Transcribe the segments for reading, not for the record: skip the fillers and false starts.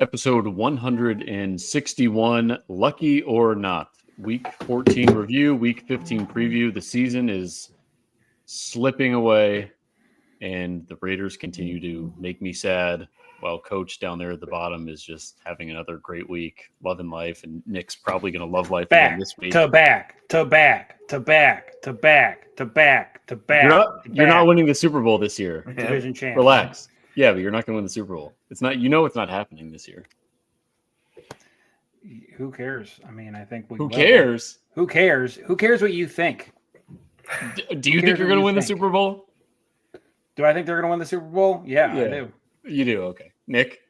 Episode 161, Lucky or Not. Week 14 review, Week 15 preview. The season is slipping away, and the Raiders continue to make me sad, while Coach down there at the bottom is just having another great week, loving life, and Nick's probably going to love life again this week. Back. You're not winning the Super Bowl this year. Division champ. Relax. Yeah, but you're not going to win the Super Bowl. It's not. It's not happening this year. Who cares? I mean, I think we. Who cares? Who cares? Who cares what you think? Do you think you're going to win the Super Bowl? Do I think they're going to win the Super Bowl? Yeah, I do. You do? Okay. Nick?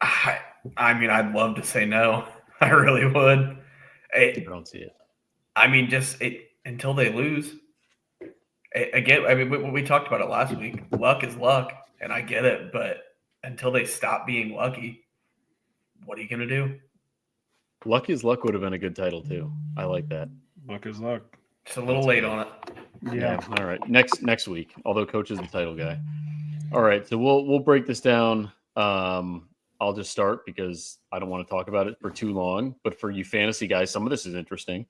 I mean, I'd love to say no. I really would. I don't see it. I mean, until they lose. Again, I mean, we talked about it last week. Luck is luck, and I get it. But until they stop being lucky, what are you going to do? Luck is luck would have been a good title, too. I like that. Luck is luck. It's a little late on it. Yeah. All right. Next week, although Coach is the title guy. All right. So we'll break this down. I'll just start because I don't want to talk about it for too long. But for you fantasy guys, some of this is interesting.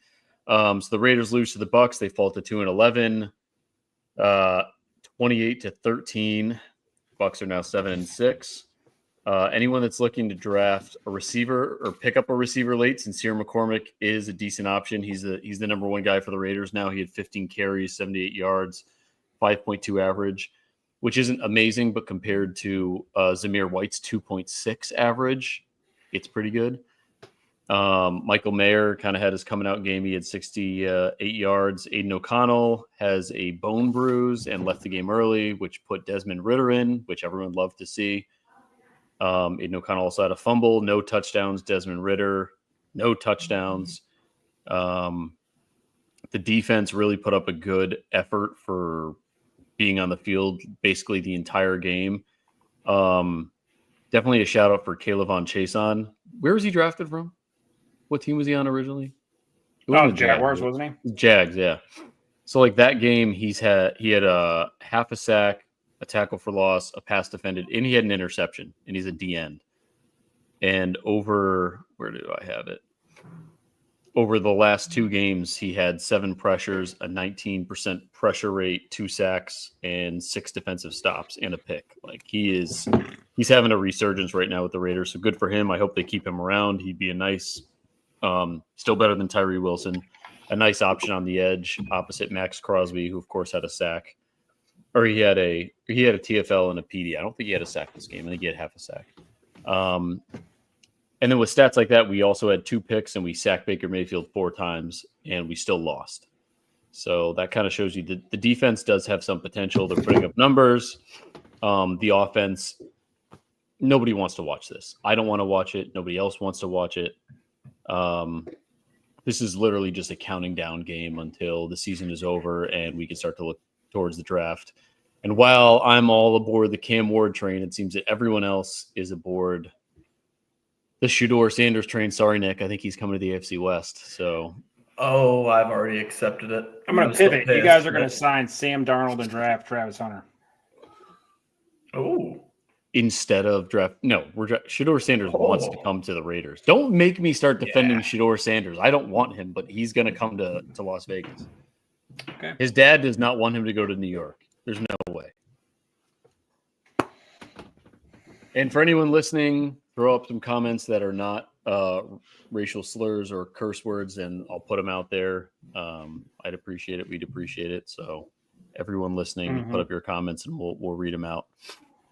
So the Raiders lose to the Bucks. They fall to 2-11, 28-13. Bucks are now 7-6. Anyone that's looking to draft a receiver or pick up a receiver late, Sincere McCormick is a decent option. He's the number one guy for the Raiders now. He had 15 carries, 78 yards, 5.2 average, which isn't amazing, but compared to Zamir White's 2.6 average, it's pretty good. Michael Mayer kind of had his coming out game. He had 68 yards. Aiden O'Connell has a bone bruise and left the game early, which put Desmond Ridder in, which everyone loved to see. Aiden O'Connell also had a fumble, no touchdowns. Desmond Ridder, no touchdowns. The defense really put up a good effort for being on the field basically the entire game. Definitely a shout out for Kayvon Chaisson. Where was he drafted from? What team was he on originally? Jaguars, wasn't he? Jags, yeah. So like that game, he had a half a sack, a tackle for loss, a pass defended, and he had an interception, and he's a D end. And where do I have it? Over the last two games, he had 7 pressures, a 19% pressure rate, 2 sacks, and 6 defensive stops and a pick. Like he's having a resurgence right now with the Raiders. So good for him. I hope they keep him around. He'd be a nice, still better than Tyree Wilson, a nice option on the edge opposite Max Crosby, who of course had a sack. Or he had a TFL and a PD. I don't think he had a sack this game. I think he had half a sack. And then with stats like that, we also had 2 picks and we sacked Baker Mayfield 4 times and we still lost. So that kind of shows you that the defense does have some potential. They're putting up numbers. The offense, nobody wants to watch this. I don't want to watch it. Nobody else wants to watch it. This is literally just a counting down game until the season is over and we can start to look towards the draft. And while I'm all aboard the Cam Ward train, it seems that everyone else is aboard the Shedeur Sanders train. Sorry, Nick. I think he's coming to the AFC West. So, I've already accepted it. I'm going to pivot. You guys are going to sign Sam Darnold and draft Travis Hunter. Oh, instead of draft, no, Shedeur Sanders wants to come to the Raiders. Don't make me start defending Shedeur Sanders. I don't want him, but he's going to come to Las Vegas. Okay. His dad does not want him to go to New York. There's no way. And for anyone listening, throw up some comments that are not racial slurs or curse words, and I'll put them out there. I'd appreciate it. We'd appreciate it. So everyone listening, put up your comments, and we'll read them out.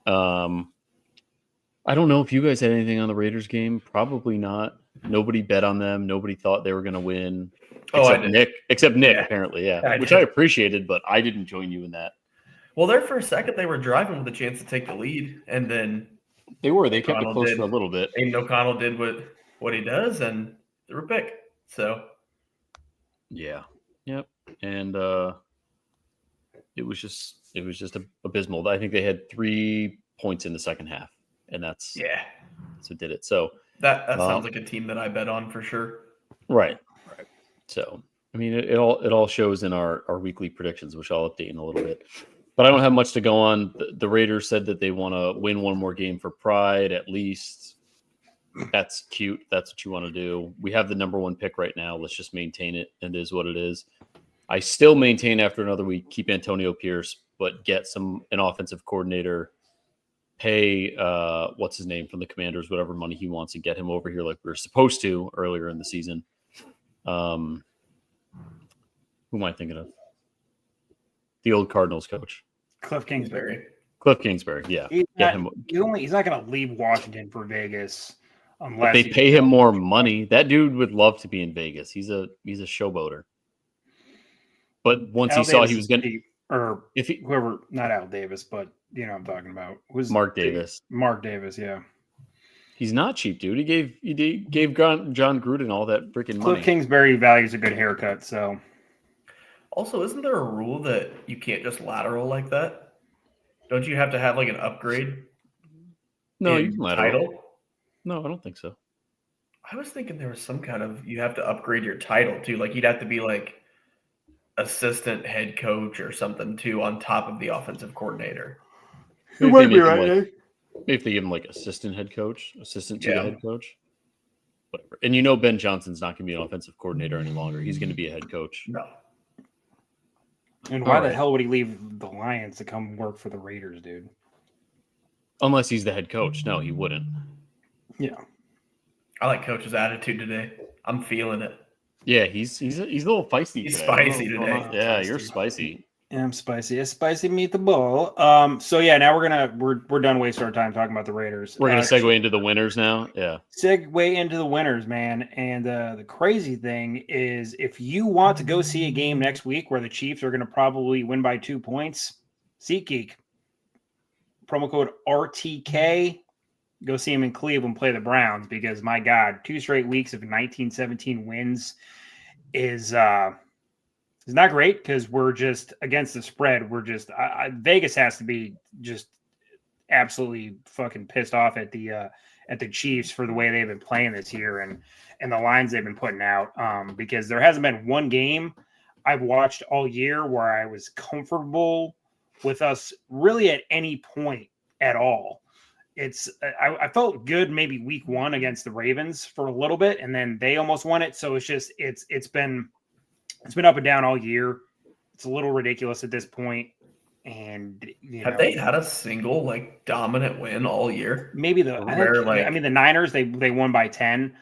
I don't know if you guys had anything on the Raiders game. Probably not. Nobody bet on them. Nobody thought they were going to win. Except Nick, apparently, which I appreciated, but I didn't join you in that. Well, there for a second, they were driving with a chance to take the lead, and then they kept it close for a little bit. Aiden O'Connell did what he does, and threw a pick. So, yeah, yep, and it was just abysmal. I think they had 3 points in the second half, and that's what did it. So that sounds like a team that I bet on for sure. Right. So, I mean, it all shows in our weekly predictions, which I'll update in a little bit. But I don't have much to go on. The Raiders said that they want to win one more game for pride, at least. that's cute. That's what you want to do. We have the number 1 pick right now. Let's just maintain it. It is what it is. I still maintain after another week, keep Antonio Pierce, but get an offensive coordinator, pay what's his name from the Commanders, whatever money he wants, and get him over here like we were supposed to earlier in the season. Who am I thinking of? The old Cardinals coach. Cliff Kingsbury. Cliff Kingsbury, yeah. He's Get not, him. he's not going to leave Washington for Vegas But unless they pay him more money. That dude would love to be in Vegas. He's a showboater. But once he saw he was going to, or if he, whoever, not Al Davis, but you know what I'm talking about. Who's Mark Davis. Mark Davis, yeah. He's not cheap, dude. He gave John Gruden all that freaking money. Cliff Kingsbury values a good haircut, so. Also, isn't there a rule that you can't just lateral like that? Don't you have to have like an upgrade? No, in you can lateral. title. No, I don't think so. I was thinking there was some kind of you have to upgrade your title too. Like you'd have to be like assistant head coach or something too on top of the offensive coordinator. Maybe if they make him, like, maybe if they give him like assistant head coach, assistant to the head coach, whatever. And you know Ben Johnson's not going to be an offensive coordinator any longer. He's going to be a head coach. No. And why the hell would he leave the Lions to come work for the Raiders, dude? Unless he's the head coach. No, he wouldn't. Yeah. I like Coach's attitude today. I'm feeling it. Yeah, he's a little feisty. He's today. spicy today. Yeah, you're spicy. Yeah, I'm spicy. A spicy meatball. So yeah, now we're done wasting our time talking about the Raiders. We're gonna segue into the winners now. Yeah. Segue into the winners, man. And the crazy thing is, if you want to go see a game next week where the Chiefs are going to probably win by 2 points, SeatGeek, promo code RTK. Go see him in Cleveland play the Browns because, my God, 2 straight weeks of 19-17 wins is not great because we're just against the spread. We're just Vegas has to be just absolutely fucking pissed off at the Chiefs for the way they've been playing this year and the lines they've been putting out because there hasn't been one game I've watched all year where I was comfortable with us really at any point at all. I felt good maybe week 1 against the Ravens for a little bit, and then they almost won it. So it's been up and down all year. It's a little ridiculous at this point. And have they had a single like dominant win all year? Maybe the Niners they won by 10.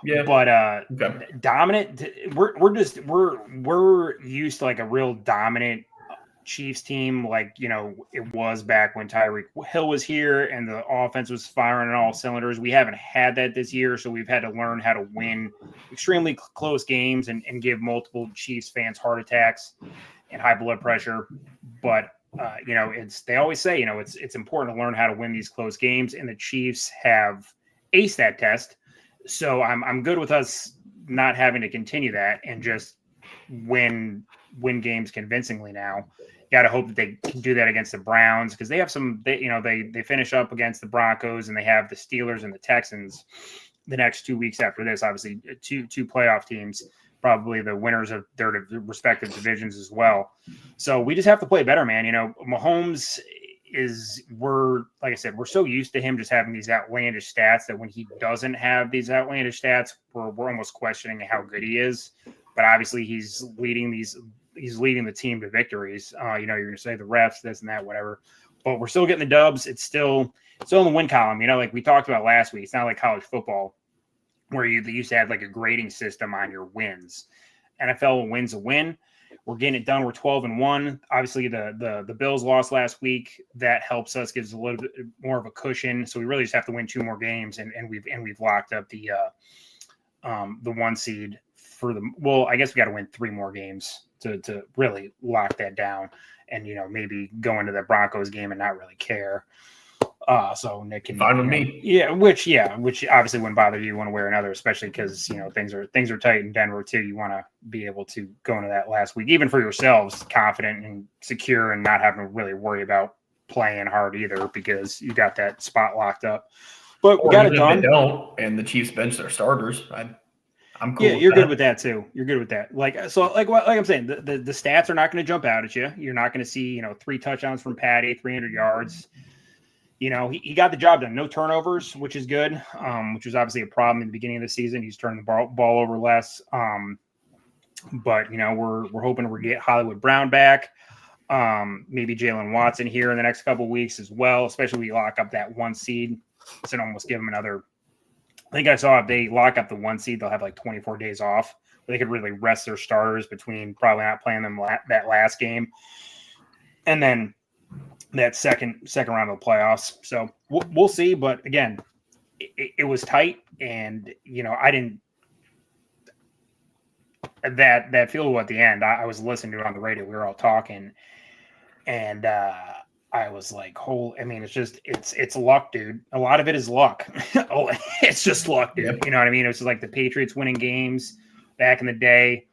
Yeah, but okay. Dominant. We're used to like a real dominant Chiefs team, like, you know, it was back when Tyreek Hill was here and the offense was firing on all cylinders. We haven't had that this year, so we've had to learn how to win extremely close games and give multiple Chiefs fans heart attacks and high blood pressure. But you know, they always say, you know, it's important to learn how to win these close games, and the Chiefs have aced that test. So I'm good with us not having to continue that and just win games convincingly now. Got to hope that they can do that against the Browns because they have they finish up against the Broncos and they have the Steelers and the Texans the next 2 weeks after this. Obviously, two playoff teams, probably the winners of their respective divisions as well. So we just have to play better, man. You know, Mahomes like I said, we're so used to him just having these outlandish stats that when he doesn't have these outlandish stats, we're almost questioning how good he is. But obviously, he's leading the team to victories. You know, you're going to say the refs, this and that, whatever. But we're still getting the dubs. It's still in the win column. You know, like we talked about last week. It's not like college football where you used to have like a grading system on your wins. NFL wins a win. We're getting it done. We're 12-1. Obviously, the Bills lost last week. That helps us, gives a little bit more of a cushion. So we really just have to win 2 more games, and we've locked up the 1 seed. I guess we got to win 3 more games to really lock that down and, you know, maybe go into the Broncos game and not really care. So Nick can fine with me. Yeah, which obviously wouldn't bother you one way or another, especially because, you know, things are tight in Denver too. You want to be able to go into that last week, even for yourselves, confident and secure and not having to really worry about playing hard either because you got that spot locked up. But we got it done. They don't, and the Chiefs bench their starters. I'm cool. Yeah, you're good with that too. You're good with that. Like I'm saying, the stats are not going to jump out at you. You're not going to see, you know, 3 touchdowns from Patty, 300 yards. he got the job done. No turnovers, which is good, which was obviously a problem in the beginning of the season. He's turning the ball over less. But we're hoping we get Hollywood Brown back. Maybe Jalen Watson here in the next couple of weeks as well, especially if we lock up that 1 seed. So almost give them another. I think I saw if they lock up the 1 seed, they'll have like 24 days off. They could really rest their starters between probably not playing them that last game, and then that second round of the playoffs. So we'll see. But again, it was tight, and I didn't. That field goal at the end, I was listening to it on the radio. We were all talking, and I was like, it's luck, dude. A lot of it is luck. It's just luck, dude. Yep. You know what I mean? It was like the Patriots winning games back in the day.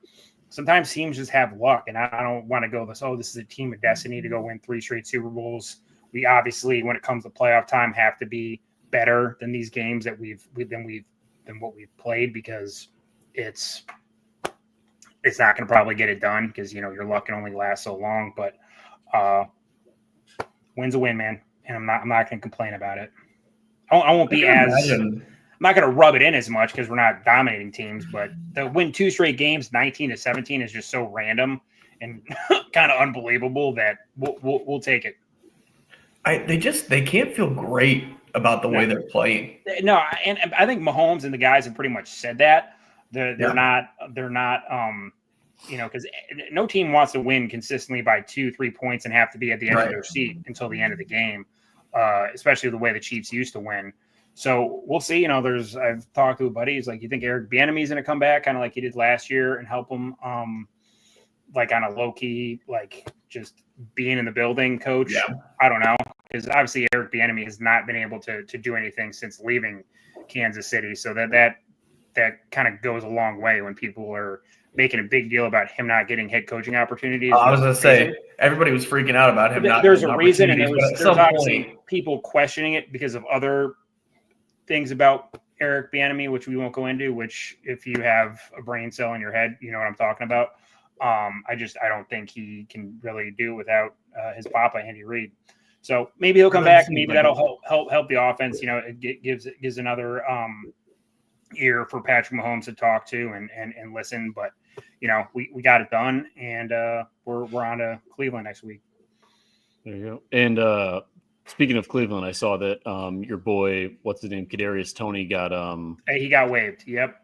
Sometimes teams just have luck, and I don't want to go this is a team of destiny to go win 3 straight Super Bowls. We obviously, when it comes to playoff time, have to be better than these games that than what we've played, because it's not going to probably get it done, because your luck can only last so long. But win's a win, man, and I'm not going to complain about it. I won't be I'm not going to rub it in as much because we're not dominating teams, but to win 2 straight games, 19-17, is just so random and kind of unbelievable that we'll take it. They can't feel great about the way they're playing. No, and I think Mahomes and the guys have pretty much said that. They're not because no team wants to win consistently by 2-3 points and have to be at the edge of their seat until the end of the game, especially the way the Chiefs used to win. So we'll see. I've talked to a buddy. He's like, you think Eric Bieniemy is going to come back kind of like he did last year and help him, like on a low key, like just being in the building coach? Yeah. I don't know, because obviously Eric Bieniemy has not been able to do anything since leaving Kansas City. So that kind of goes a long way when people are making a big deal about him not getting head coaching opportunities. I was going to say, everybody was freaking out about him not. There's a reason, and there's some obviously point, people questioning it because of other things about Eric Bieniemy, which we won't go into, which if you have a brain cell in your head, you know what I'm talking about. I don't think he can really do without his papa, Andy Reid. So maybe he'll come back. Maybe that'll help the offense. It gives another ear for Patrick Mahomes to talk to and listen. But we got it done, and we're on to Cleveland next week. There you go. And speaking of Cleveland, I saw that your boy, what's his name, Kadarius Toney got he got waived. Yep,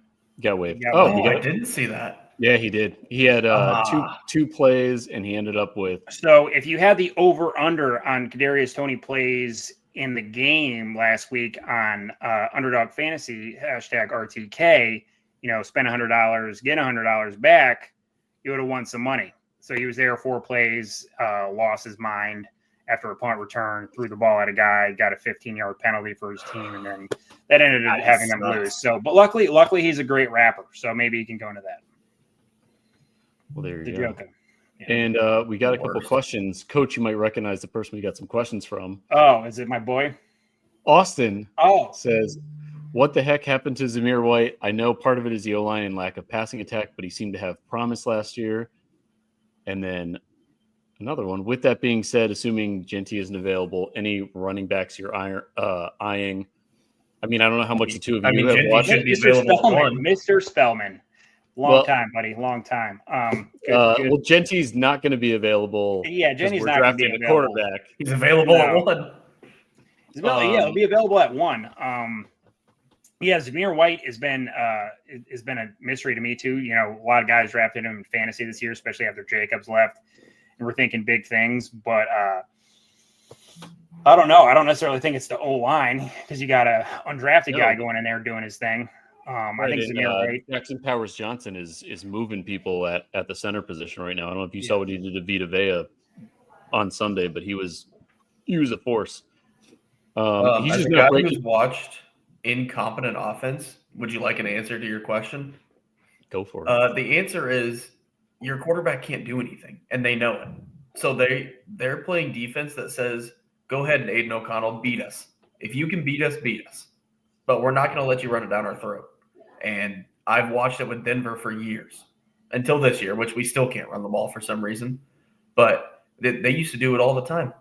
got waived. I didn't see that. Yeah, he did. He had two plays, and he ended up with. So if you had the over/under on Kadarius Toney plays in the game last week on Underdog Fantasy #RTK, spend $100, get $100 back, you would have won some money. So he was there 4 plays, lost his mind after a punt return, threw the ball at a guy, got a 15-yard penalty for his team, and then that ended up having them lose. So, but luckily he's a great rapper, so maybe he can go into that. Well, there you go. Yeah. And we got a couple questions. Coach, you might recognize the person we got some questions from. Oh, is it my boy? Austin says, what the heck happened to Zamir White? I know part of it is the O-line and lack of passing attack, but he seemed to have promise last year. And then another one. With that being said, assuming Genty isn't available, any running backs you're eyeing? I mean, I don't know how much the two of you have watched. Mr. Spellman. Long time, buddy. Long time. Good. Well, Genty's not going to be available. Yeah, Genty's not going to be available. A quarterback. He's available at 1. He'll be available at 1. Zamir White has been a mystery to me too. A lot of guys drafted him in fantasy this year, especially after Jacobs left, and we're thinking big things. But I don't know. I don't necessarily think it's the O-line, because you got a undrafted guy going in there doing his thing. I think Zamir White. Jackson Powers Johnson is moving people at the center position right now. I don't know if you saw what he did to Vita Vea on Sunday, but he was a force. He's as just a guy not who's watched incompetent offense, would you like an answer to your question? Go for it. The answer is your quarterback can't do anything, and they know it. So they're playing defense that says, go ahead and Aiden O'Connell, beat us. If you can beat us, beat us. But we're not going to let you run it down our throat. And I've watched it with Denver for years, until this year, which we still can't run the ball for some reason. But they used to do it all the time.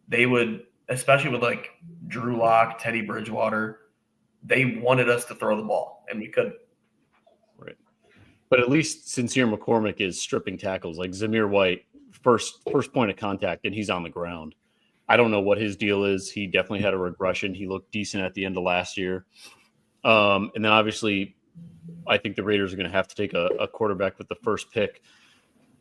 They would, especially with like Drew Lock, Teddy Bridgewater. They wanted us to throw the ball, and we couldn't. Right. But at least Sincere McCormick is stripping tackles. Like Zamir White, first point of contact, and he's on the ground. I don't know what his deal is. He definitely had a regression. He looked decent at the end of last year. And then obviously, I think the Raiders are going to have to take a quarterback with the first pick.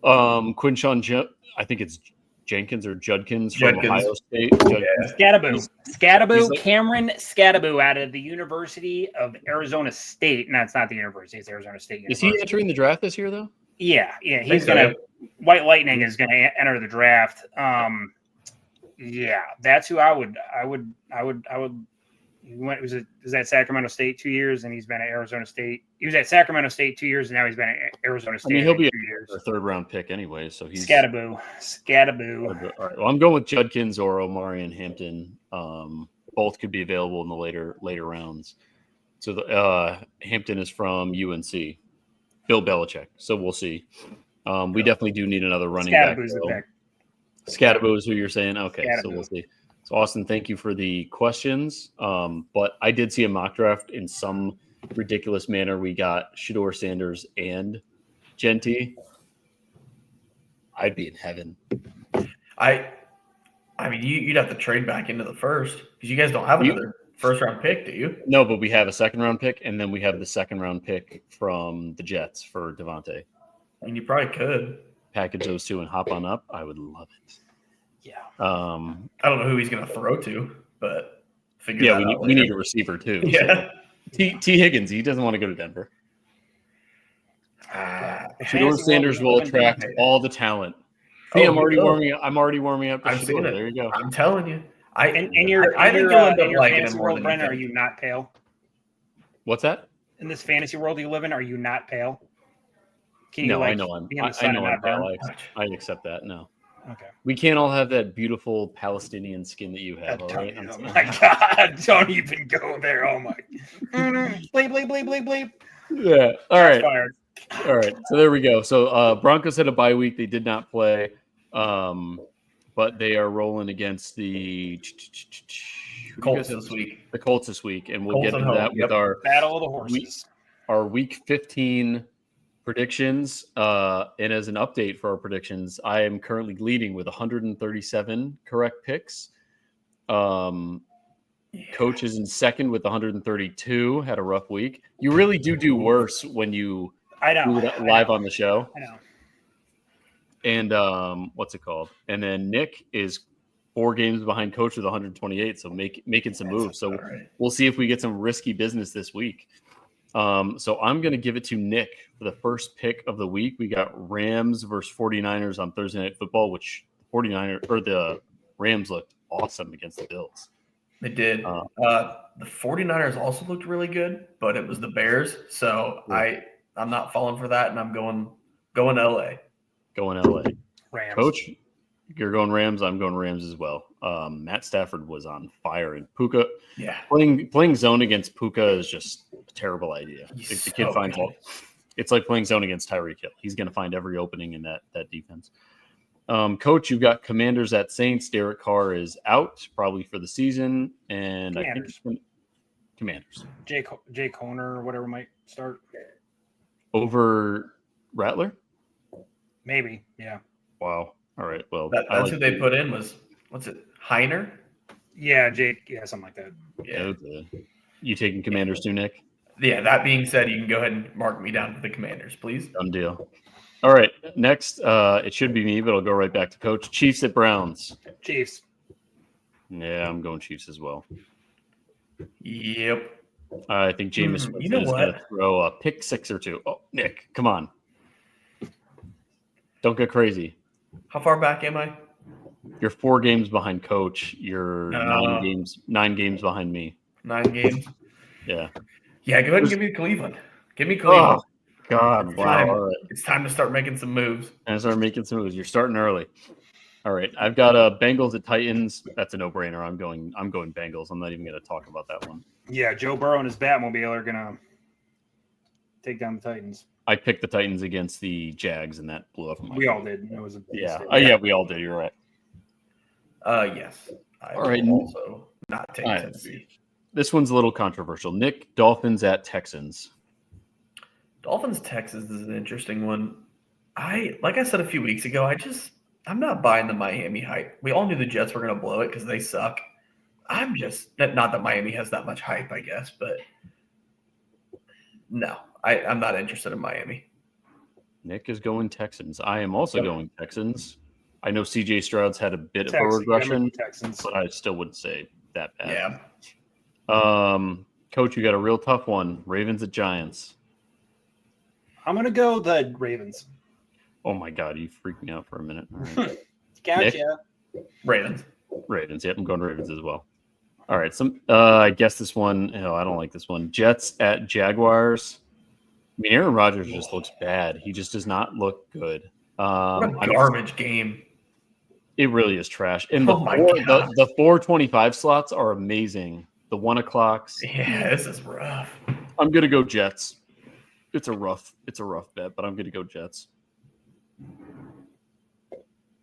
Quinshawn, I think it's Jenkins or Judkins from Ohio State. Scattaboo. He's like, Cameron Scattaboo out of the University of Arizona State. No, it's not the university. It's Arizona State University. Is he entering the draft this year, though? Yeah. He's going to – White Lightning is going to enter the draft. Yeah, that's who I would. He went. Was at Sacramento State 2 years, and he's been at Arizona State. He was at Sacramento State 2 years, and now he's been at Arizona State. I mean, he'll be 2 years. a third-round pick anyway, so he's Scattaboo. All right. Well, I'm going with Judkins or Omarion Hampton. Both could be available in the later rounds. So the Hampton is from UNC, Bill Belichick. So we'll see. We definitely do need another running back. Scattaboo is who you're saying? Okay, so we'll see. So, Austin, thank you for the questions. But I did see a mock draft in some ridiculous manner. We got Shedeur Sanders and Genty. I'd be in heaven. I mean, you'd have to trade back into the first because you guys don't have another first-round pick, do you? No, but we have a second-round pick, and then we have the second-round pick from the Jets for Devontae. I mean, you probably could package those two and hop on up. I would love it. Yeah. I don't know who he's going to throw to, but figure that out. We need a receiver too. Yeah. So. T. Higgins, he doesn't want to go to Denver. Shedeur Sanders will attract all the talent. See, I'm already warming up. I've seen it. There you go. I'm telling you. I think you'll end up liking him more than you think. Are you not pale? What's that? In this fantasy world you live in, are you not pale? I know I'm pale. I accept that. No. Okay. We can't all have that beautiful Palestinian skin that you have. All right? Oh my God! Don't even go there. Oh my. Bleep bleep bleep bleep bleep. Yeah. All right. All right. So there we go. So Broncos had a bye week. They did not play, but they are rolling against the Colts this week. The Colts this week, and we'll get into that with our Battle of the Horses. Our Week 15 predictions. And as an update for our predictions, I am currently leading with 137 correct picks. Coach is in second with 132. Had a rough week. You really do worse when you do it live on the show. I know. And what's it called? And then Nick is 4 games behind Coach with 128. So making some moves. So we'll see if we get some risky business this week. So I'm going to give it to Nick for the first pick of the week. We got Rams versus 49ers on Thursday Night Football, which the Rams looked awesome against the Bills. They did. The 49ers also looked really good, but it was the Bears. So I'm not falling for that, and I'm going LA. Going LA. Rams. Coach, you're going Rams. I'm going Rams as well. Matt Stafford was on fire, and Puka. Yeah. Playing zone against Puka is just a terrible idea. The kid finds all. It's like playing zone against Tyreek Hill. He's going to find every opening in that defense. Coach, you've got Commanders at Saints. Derek Carr is out probably for the season, and Commanders. I think Commanders. Jay Conner or whatever might start over Rattler. Maybe, yeah. Wow. All right. Well, that's who they put in was what's it? Heiner? Yeah, Jake. Yeah, something like that. Yeah. Okay. You taking Commanders too, Nick? Yeah. That being said, you can go ahead and mark me down for the Commanders, please. Done deal. All right. Next, it should be me, but I'll go right back to Coach. Chiefs at Browns. Chiefs. Yeah, I'm going Chiefs as well. Yep. I think Jameis Winston you know is going to throw a pick 6 or 2. Oh, Nick, come on. Don't get crazy. How far back am I? You're 4 games behind Coach. You're 9 games behind me. 9 games. Yeah. Yeah, go ahead and give me Cleveland. Give me Cleveland. Oh, God. Wow. All right. It's time to start making some moves. And start making some moves. You're starting early. All right. I've got Bengals at Titans. That's a no-brainer. I'm going Bengals. I'm not even going to talk about that one. Yeah, Joe Burrow and his Batmobile are going to take down the Titans. I picked the Titans against the Jags, and that blew up. We all did. It was a yeah. Yeah, we all did. You're right. Yes. All right. Also not take All right. Tennessee. This one's a little controversial. Nick, Dolphins at Texans. Dolphins Texans is an interesting one. Like I said a few weeks ago, I'm not buying the Miami hype. We all knew the Jets were going to blow it because they suck. I'm just not that Miami has that much hype, I guess, but no, I'm not interested in Miami. Nick is going Texans. I am also going Texans. I know CJ Stroud's had a bit of a Texans, regression, Texans. but I still wouldn't say that bad. Yeah. Coach, you got a real tough one. Ravens at Giants. I'm gonna go the Ravens. Oh my God, you freaked me out for a minute. All right. Gotcha. Ravens. Ravens. Yep, I'm going Ravens as well. All right. I guess this one. Oh, I don't like this one. Jets at Jaguars. I mean, Aaron Rodgers just looks bad. He just does not look good. What a garbage game. It really is trash. And the Oh my four, God. the 4:25 slots are amazing. The 1 o'clocks. Yeah, this is rough. I'm gonna go Jets. It's a rough bet, but I'm gonna go Jets.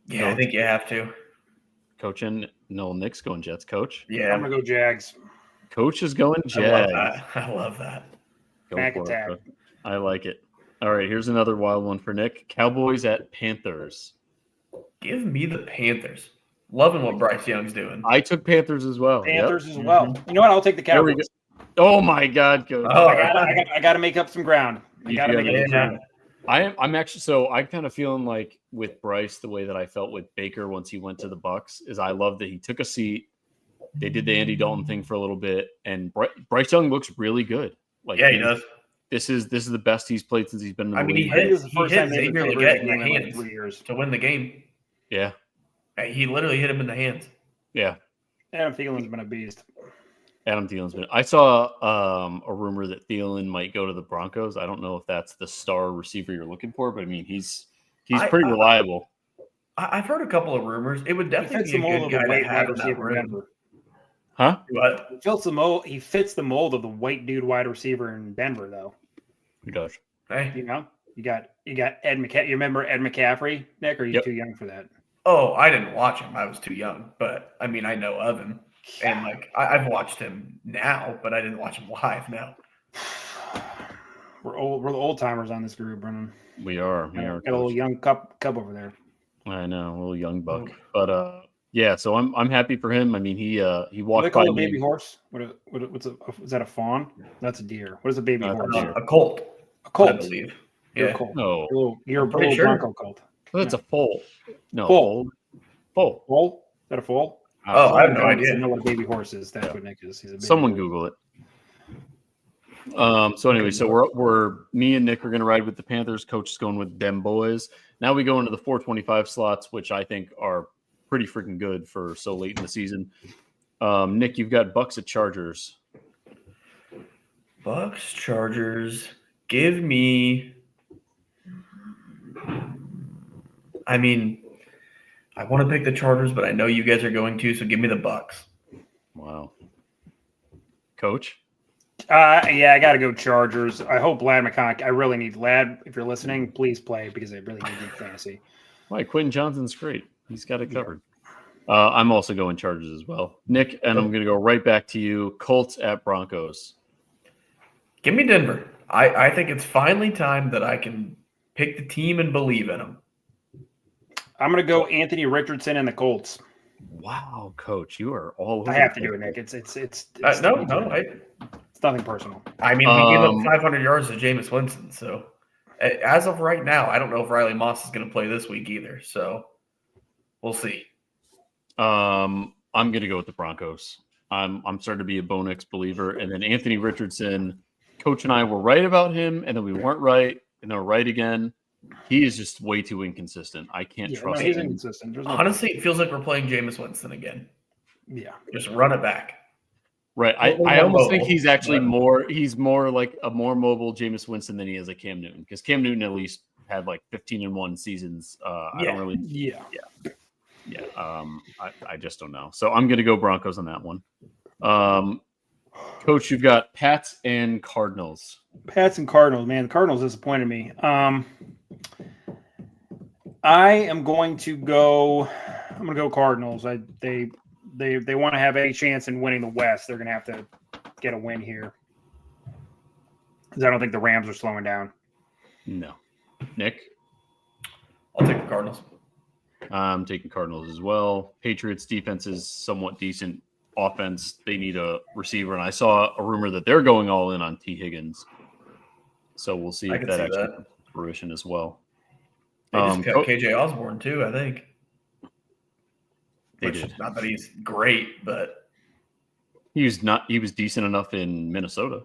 Yeah, I think you have to. Coach and Noel Nick's going Jets. Coach. Yeah. I'm gonna go Jags. Coach is going I Jags. love that. I love that. Go Back for it, attack. Coach. I like it. All right, here's another wild one for Nick. Cowboys at Panthers. Give me the Panthers. Loving what Bryce Young's doing. I took Panthers as well. Yep. Panthers as well. You know what? I'll take the There we Cowboys. Oh my God, Coach. Oh, I got to make up some ground. I You got to gotta make up make some ground. I'm actually so I'm kind of feeling like with Bryce the way that I felt with Baker once he went to the Bucks is I love that he took a seat. They did the Andy Dalton thing for a little bit, and Bryce Young looks really good. Like yeah, he does. This is the best he's played since he's been in the I mean, league. I think this is the he first hit time they've Xavier been Leggett in the in like hands 3 years. to win the game. Yeah, He literally hit him in the hands. yeah. Adam Thielen's been a beast. Adam Thielen's been. I saw a rumor that Thielen might go to the Broncos. I don't know if that's the star receiver you're looking for, but I mean he's pretty reliable. I've heard a couple of rumors. It would He definitely fits be the a mold good of the guy to white have wide in that receiver in room. Denver. Huh? What? He fits the mold of the white dude wide receiver in Denver, though. He does. Hey. You know, you got Ed McCaffrey. You remember Ed McCaffrey, Nick? Or are you Yep. too young for that? Oh, I didn't watch him. I was too young. But, I mean, I know of him. And, like, I've watched him now, but I didn't watch him live now. We're the old timers on this group, Brennan. We are. Got a little young cub over there. I know, a little young buck, but yeah. So I'm happy for him. I mean, he What do they walked by call a me. baby horse? Is that a fawn? That's a deer. What is a baby That's a horse? deer. A Colt, A colt. I believe. You're Yeah. a colt. No, You're a pretty little sure. Bronco colt. that's a foal. No, Foal. foal. Foal? Is that a foal? Oh, I have no Someone doesn't idea. know what a baby horse is. That's what Nick is. He's a baby Someone horse. Google it. So anyway, so we're me and Nick are gonna ride with the Panthers. Coach is going with them boys. Now we go into the 425 slots, which I think are pretty freaking good for so late in the season. Nick, you've got Bucks at Chargers. Bucks, Chargers. Give me. I mean, I want to pick the Chargers, but I know you guys are going to, so give me the Bucks. Wow. Coach? Yeah, I got to go Chargers. I hope Lad McConkey. I really need Lad. If you're listening, please play because I really need deep fantasy. Why, Quentin Johnson's great. He's got it covered. I'm also going Chargers as well. Nick, and I'm going to go right back to you. Colts at Broncos. Give me Denver. I think it's finally time that I can pick the team and believe in them. I'm going to go Anthony Richardson and the Colts. Wow, Coach, you are all over. I have to the do it, place. Nick. It's It's nothing personal. I mean, we gave up 500 yards to Jameis Winston. So as of right now, I don't know if Riley Moss is going to play this week either. So we'll see. I'm going to go with the Broncos. I'm starting to be a Bo Nix believer. And then Anthony Richardson, Coach and I were right about him, and then we weren't right, and then we're right again. He is just way too inconsistent. I can't trust he's him. inconsistent. There's no Honestly, it feels like we're playing Jameis Winston again. yeah. Just run it back. Right. Well, I almost think mobile. he's actually Yeah. he's more like a more mobile Jameis Winston than he is a Cam Newton, because Cam Newton at least had like 15-1 seasons. I don't really Yeah. I just don't know. So I'm gonna go Broncos on that one. Coach, you've got Pats and Cardinals. Pats and Cardinals, man. The Cardinals disappointed me. I am going to go. I'm going to go Cardinals. They they want to have any chance in winning the West, they're going to have to get a win here. Because I don't think the Rams are slowing down. No. Nick? I'll take the Cardinals. I'm taking Cardinals as well. Patriots defense is somewhat decent. Offense, they need a receiver, and I saw a rumor that they're going all in on T. Higgins. So we'll see I if can that see actually that. comes to fruition as well. They just kept KJ Osborne too, I think. They Which, did. not that he's great, but He was decent enough in Minnesota.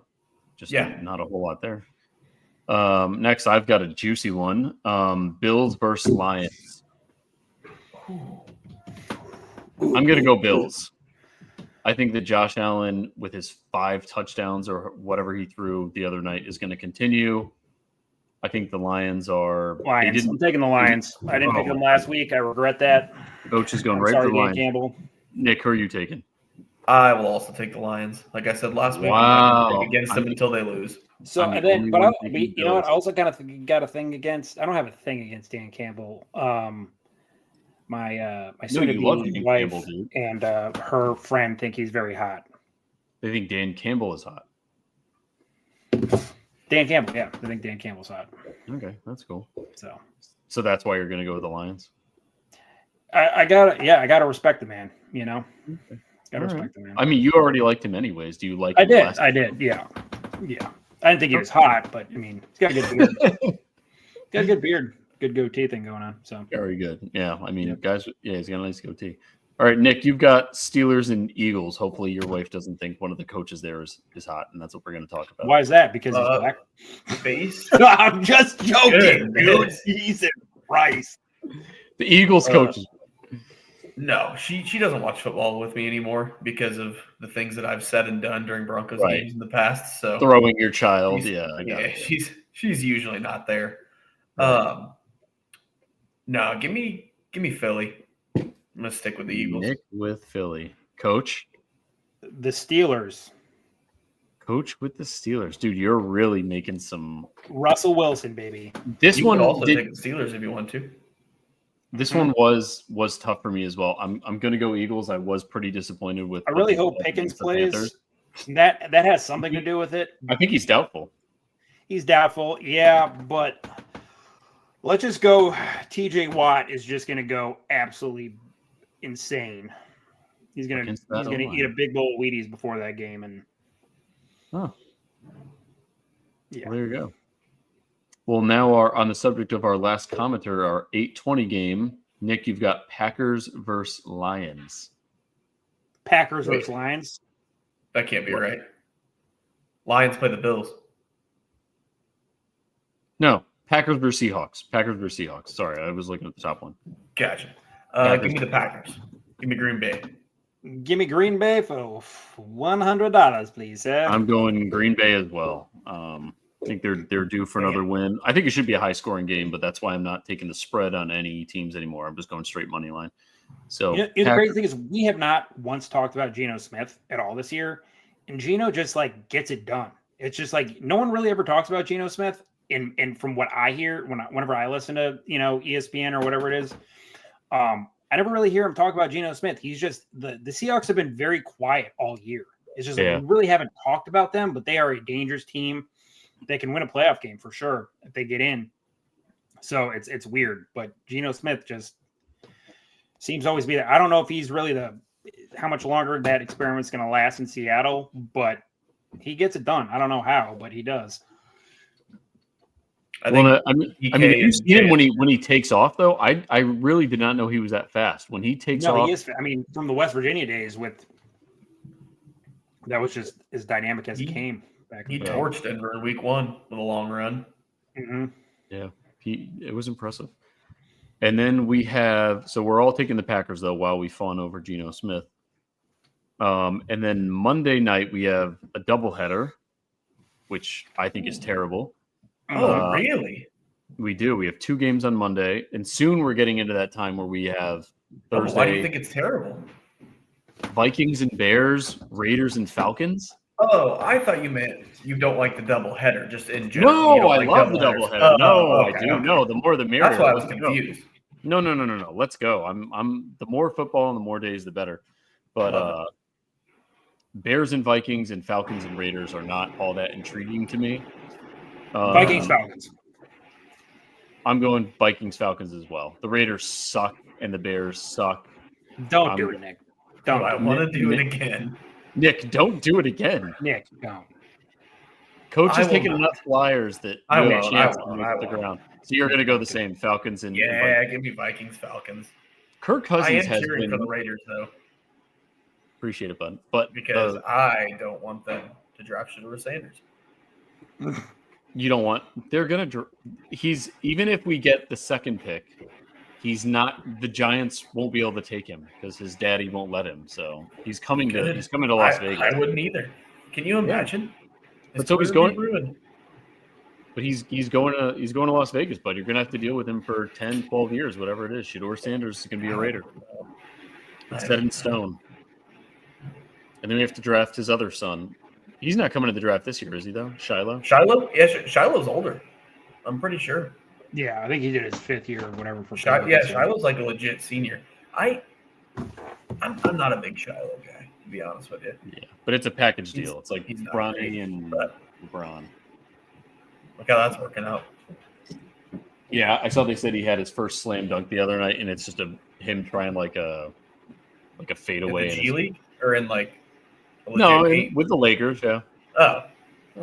Just not a whole lot there. Next, I've got a juicy one. Bills versus Lions. I'm going to go Bills. I think that Josh Allen, with his 5 touchdowns or whatever he threw the other night, is going to continue. I think the Lions are. Lions. I'm taking the Lions. I didn't pick them last week. I regret that. Coach is going I'm right sorry, for the Dan Lions. Campbell. Nick, who are you taking? I will also take the Lions. Like I said last week, Wow. I'm pick against them until they lose. So I'm the and then, only but one I, thinking you know what? Bills. I also kind of got a thing against. I don't have a thing against Dan Campbell. My you love soon-to-be Dan wife Campbell, dude. and her friend think he's very hot. They think Dan Campbell is hot. Dan Campbell, yeah, I think Dan Campbell's hot. Okay, that's cool. So that's why you're going to go with the Lions. I gotta respect the man. You know, gotta All respect the man. I mean, you already liked him anyways. Do you like I him did, less? yeah. I didn't think he was hot, but I mean, he's got a good beard. Got a good beard, good goatee thing going on. So Very good. Yeah, I mean, guys, he's got a nice goatee. All right, Nick, you've got Steelers and Eagles. Hopefully your wife doesn't think one of the coaches there is hot, and that's what we're going to talk about. why is that? Because he's black. Face. I'm just joking, dude. Goodness. Jesus Christ. The Eagles coaches. No, she doesn't watch football with me anymore because of the things that I've said and done during Broncos Right. games in the past. So Throwing your child. She's- Yeah, I got it. she's usually not there. Right. No, give me Philly. I'm gonna stick with the Eagles. Nick with Philly. Coach The Steelers. with the Steelers. Dude, you're really making some. Russell Wilson, baby. This You one could also did- take the Steelers if you want to. This one was tough for me as well. I'm going to go Eagles. I was pretty disappointed with. I what really they hope did Pickens against the plays. Panthers. That has something to do with it. I think he's doubtful. He's doubtful, yeah, but let's just go. TJ Watt is just going to go absolutely insane. He's going Against that to O-line. eat a big bowl of Wheaties before that game, and Oh, yeah. well, there you go. Well, now on the subject of our last commenter, our 8:20 game. Nick, you've got Packers versus Lions. Packers versus Lions. That can't be right. Lions play the Bills. No, Packers versus Seahawks. Packers versus Seahawks. Sorry, I was looking at the top one. Gotcha. Packers. Give me the Packers. Give me Green Bay. Give me Green Bay for $100, please, sir. I'm going Green Bay as well. I think they're due for another win. I think it should be a high scoring game, but that's why I'm not taking the spread on any teams anymore. I'm just going straight money line. So The crazy thing is we have not once talked about Geno Smith at all this year, and Geno just like gets it done. It's just like no one really ever talks about Geno Smith. And from what I hear, whenever I listen to ESPN or whatever it is, I never really hear him talk about Geno Smith. He's just the Seahawks have been very quiet all year. It's just we really haven't talked about them, but they are a dangerous team. They can win a playoff game for sure if they get in. So it's weird, but Geno Smith just seems to always be there. I don't know if he's really how much longer that experiment's going to last in Seattle, but he gets it done. I don't know how, but he does. I think if you see him when he takes off, though, I really did not know he was that fast. When he takes off, he is. I mean, from the West Virginia days, that was just as dynamic as it came. He torched Denver in week 1 with a long run. Mm-hmm. Yeah, it was impressive. And then we're all taking the Packers though while we fawn over Geno Smith. And then Monday night we have a doubleheader, which I think is terrible. Oh, really? We do. We have 2 games on Monday, and soon we're getting into that time where we have Thursday. Why do you think it's terrible? Vikings and Bears, Raiders and Falcons. Oh, I thought you meant you don't like the double header, just in general. No, You don't I like love the doubleheaders. doubleheader. No, Okay, I do. okay. No, the more the merrier. That's why I was Let's go. confused. No. Let's go. I'm the more football and the more days the better. but Love Bears and Vikings and Falcons and Raiders are not all that intriguing to me. Vikings, Falcons. I'm going Vikings, Falcons as well. The Raiders suck and the Bears suck. Don't do it, Nick. Don't. I do want to Nick- do it Nick- again. Nick, don't do it again. it. Nick, don't. Coach I has will taken not. enough flyers that you I have a won't, chance I to won't, make I it the won't. ground. So you're going to go the same, Falcons and Yeah, Vikings. give me Vikings, Falcons. Kirk I Cousins am has cheering been for the Raiders though, appreciate it, bud. But because I don't want them to draft Shedeur Sanders. you don't want they're going to he's even if we get the second pick, he's not the Giants won't be able to take him because his daddy won't let him. So he's coming to Las Vegas. I wouldn't either. Can you imagine? But so he's going ruined. But he's going to Las Vegas, bud. You're going to have to deal with him for 10, 12 years, whatever it is. Shedeur Sanders is going to be a Raider. It's set in stone. And then we have to draft his other son. He's not coming to the draft this year, is he, though? Shiloh? Shiloh? Yeah, Shiloh's older. I'm pretty sure. Yeah, I think he did his 5th year or whatever. For Shiloh's like a legit senior. I'm not a big Shiloh guy, to be honest with you. Yeah, but it's a package He's- deal. It's like he's not Bronny great, and but- LeBron. Look how that's working out. Yeah, I saw they said he had his first slam dunk the other night, and it's just him trying like a fadeaway. In the G League or in like a legit No, game? with the Lakers, yeah. Oh,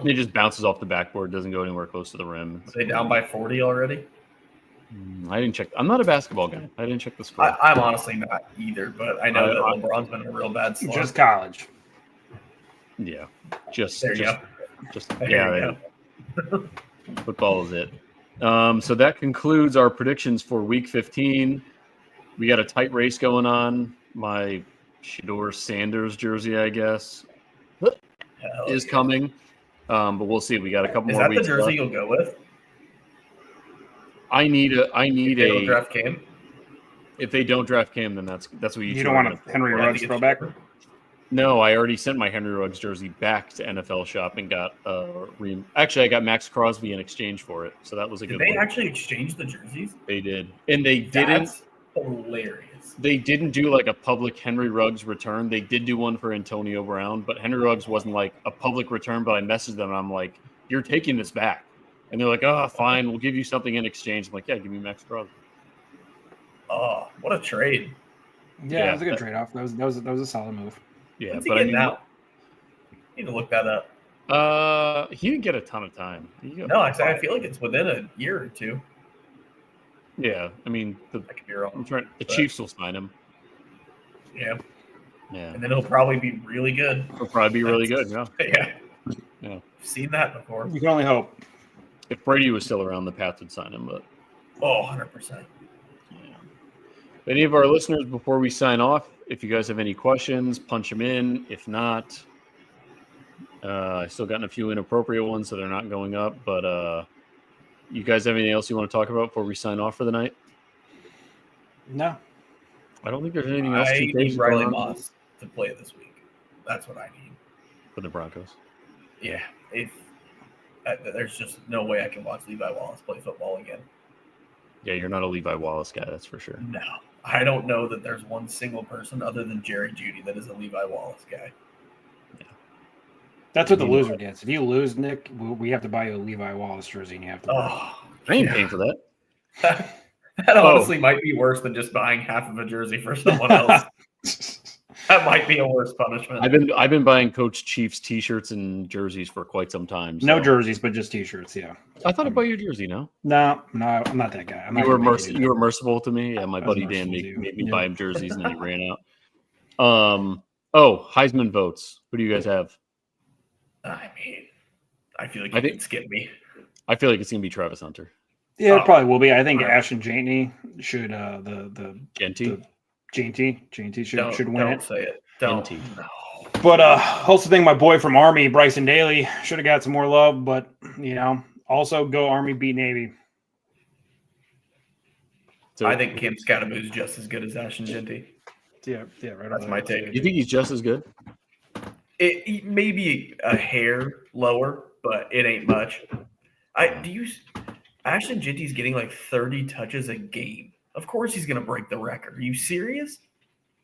He just bounces off the backboard, doesn't go anywhere close to the rim. are they down by 40 already? I didn't check. I'm not a basketball guy. I didn't check the score. I'm honestly not either, but I know that LeBron's been in a real bad slump. Just college. Yeah, just There you go. just There yeah. you go. Football is it. So that concludes our predictions for Week 15. We got a tight race going on. My Shedeur Sanders jersey, I guess, Hell is yeah. coming. But we'll see. We got a couple Is more that the weeks jersey left. you'll go with? I need They'll a. draft Cam. If they don't draft Cam, then that's what you. You don't want a Henry Or I Ruggs think it's throwback? cheaper. No, I already sent my Henry Ruggs jersey back to NFL Shop and got actually I got Max Crosby in exchange for it, so that was a Did good they one. actually exchange the jerseys? They did, and they didn't. That's hilarious. They didn't do like a public Henry Ruggs return. They did do one for Antonio Brown, but Henry Ruggs wasn't like a public return. But I messaged them and I'm like, "You're taking this back," and they're like, "Oh, fine, we'll give you something in exchange." I'm like, "Yeah, give me Max Crosby." Oh, what a trade! Yeah, Yeah, it was a good trade off. That was a solid move. Yeah, When's he but I getting mean, out? Need to look that up. he didn't get a ton of time. He got No, I feel like it's within a year or two. yeah, I mean, I could be wrong. the But- Chiefs will sign him. Yeah, Yeah, and then it'll probably be really good. it'll probably be really good. Yeah, Yeah, Yeah. I've seen that before. You can only hope. if Brady was still around, the Pats would sign him. But Oh, 100%. yeah. Any of our listeners, before we sign off, if you guys have any questions, punch them in. If not, I still gotten a few inappropriate ones, so they're not going up. But you guys have anything else you want to talk about before we sign off for the night? No. I don't think there's anything else I too need crazy Riley going on Moss to play this week. That's what I need. for the Broncos. Yeah, if there's just no way I can watch Levi Wallace play football again. Yeah, you're not a Levi Wallace guy, that's for sure. No, I don't know that there's one single person other than Jerry Jeudy that is a Levi Wallace guy. That's what the loser gets. If you lose, Nick, we have to buy you a Levi Wallace jersey, and you have to. Oh, I ain't yeah. paying for that. That honestly might be worse than just buying half of a jersey for someone else. That might be a worse punishment. I've been buying Coach Chiefs t-shirts and jerseys for quite some time. No so- jerseys, but just T-shirts. Yeah. I thought I'd buy your jersey. No, No, I'm not that guy. I'm not you were gonna make you do you were merciful to me. Yeah, my I was buddy Dan merciful to made you. me Yeah. buy him jerseys, and then he ran out. Oh, Heisman votes. Who do you guys have? I mean, I feel like I you think- can skip me. I feel like it's gonna be Travis Hunter. Yeah, it probably will be. I think Alright. Ashton Janey should the Genty. Janty should win don't it. say it. Don't. Genty. No. But also think my boy from Army, Bryson Daly, should have got some more love. But also go Army beat Navy. So, I think Cam Scataboo is just as good as Ashton Genty. Yeah, right. That's over my there. take. you think he's just as good? It may be a hair lower, but it ain't much. Ashton Genty's getting like 30 touches a game. Of course he's gonna break the record. Are you serious?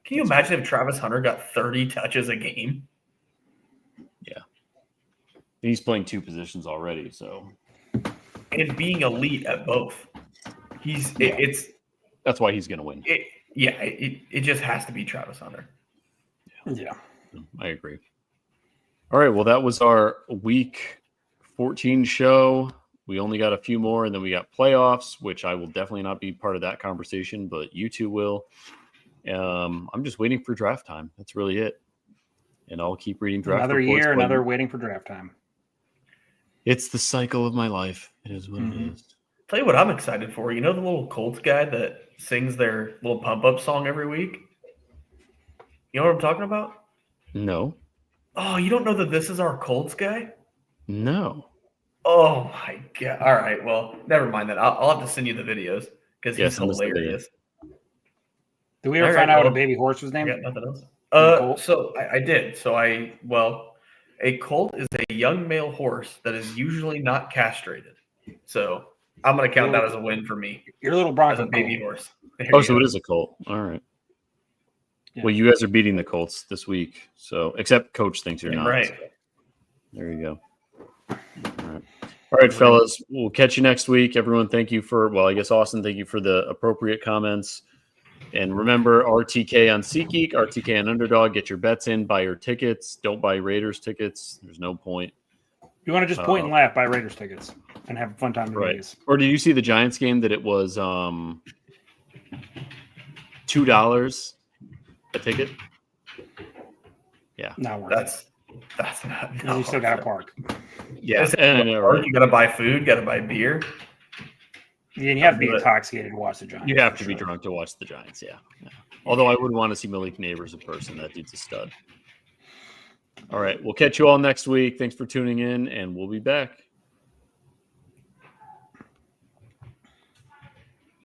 Can you imagine if Travis Hunter got 30 touches a game? He's playing two positions already, so And being elite at both. that's why he's going to win. It just has to be Travis Hunter. Yeah. I agree. All right, well, that was our week 14 show. We only got a few more, and then we got playoffs, which I will definitely not be part of that conversation, but you two will. I'm just waiting for draft time. That's really it. And I'll keep reading draft Another reports, year, but another waiting for draft time. It's the cycle of my life. It is what it is. Tell you what I'm excited for. You know the little Colts guy that sings their little pump-up song every week? You know what I'm talking about? No. Oh, you don't know that this is our Colts guy? No. Oh, my God. All right, well, never mind that. I'll have to send you the videos because Yeah, he's send us the hilarious. Did we ever All find right, out what well, a baby horse was I named? got nothing else. Colt? So I did. A colt is a young male horse that is usually not castrated. So I'm going to count that as a win for me Your little as Bronco a baby Colt. horse. There Oh, you so go. it is a Colt. All right. Yeah. Well, you guys are beating the Colts this week. So, except Coach thinks you're Yeah, not. right. So there you go. All right, fellas. We'll catch you next week. Everyone, thank you for, well, I guess Austin, thank you for the appropriate comments. And remember, RTK on SeatGeek, RTK on Underdog. Get your bets in, buy your tickets. Don't buy Raiders tickets. There's no point. You want to just point and laugh, buy Raiders tickets and have a fun time in Right. Vegas. Or did you see the Giants game that it was $2 a ticket? Yeah. Not worth it. That's not. And you still got to park. Yeah. Listen, And I know, right? You got to buy food, got to buy beer. And you have to be But- intoxicated to watch the Giants. You have for to be sure. drunk to watch the Giants, yeah. Although I would want to see Malik Neighbors in person. That dude's a stud. All right. We'll catch you all next week. Thanks for tuning in, and we'll be back.